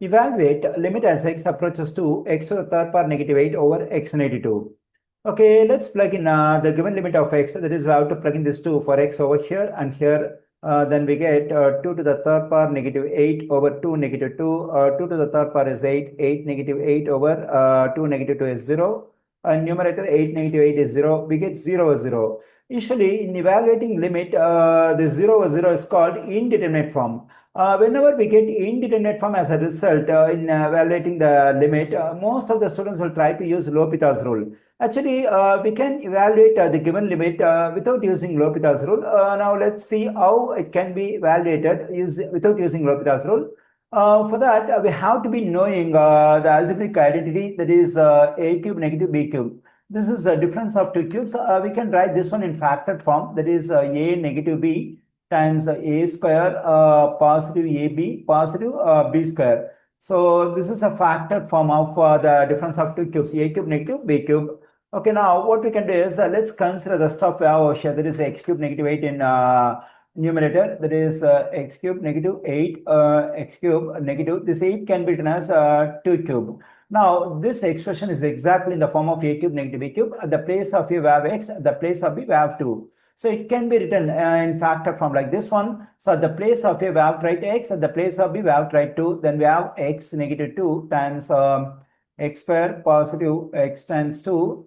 Evaluate limit as x approaches to x to the third power negative 8 over x negative 2. Okay, let's plug in the given limit of x. That is, we have to plug in this 2 for x over here and here. Then we get 2 to the third power negative 8 over 2 negative 2. 2 to the third power is 8. 8 negative 8 over 2 negative 2 is 0. Numerator 8 negative 8 is 0. We get 0 over 0. Usually in evaluating limit, the 0 over 0 is called indeterminate form. Whenever we get indeterminate form as a result in evaluating the limit, most of the students will try to use L'Hopital's rule. Actually, we can evaluate the given limit without using L'Hopital's rule. Now let's see how it can be evaluated without using L'Hopital's rule. For that, we have to be knowing the algebraic identity, that is a cube negative b cube. This is the difference of two cubes. We can write this one in factored form, that is a negative b times a square positive ab positive b square. So this is a factored form of the difference of two cubes, a cube negative b cube. Okay, now what we can do is let's consider the stuff we have over here, that is x cube negative 8 in numerator, that is x cube negative 8 x cube negative, this 8 can be written as 2 cube. Now this expression is exactly in the form of a cube negative b cube. At the place of a we have x, at the place of b we have 2. So it can be written in factor form like this one. So at the place of a we have to write x, at the place of b we have to write 2. Then we have x negative 2 times x square positive x times 2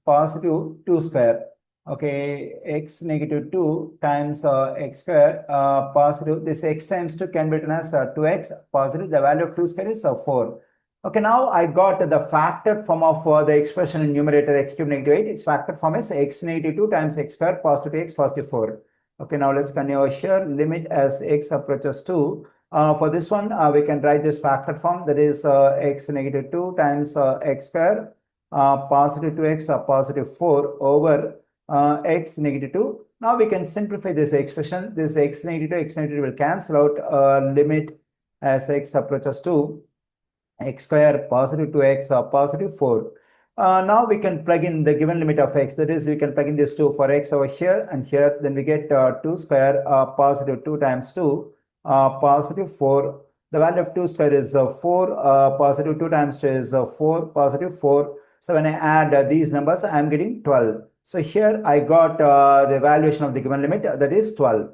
positive 2 square. Okay, x negative 2 times x square positive, this x times 2 can be written as 2x positive, the value of 2 square is 4. Okay, now I got the factored form of the expression in numerator x cube negative 8. Its factored form is x negative 2 times x square positive 2x positive 4. Okay, now let's continue over here. Limit as x approaches 2. For this one, we can write this factored form, that is x negative 2 times x square positive 2x positive 4 over x negative 2. Now we can simplify this expression. This x negative will cancel out. Limit as x approaches to x square positive 2x positive 4. Now we can plug in the given limit of x, that is we can plug in this 2 for x over here and here. Then we get 2 square positive 2 times 2 positive 4. The value of 2 square is 4 positive 2 times 2 is 4 positive 4. So when I add these numbers, I am getting 12. So here I got the evaluation of the given limit, that is 12.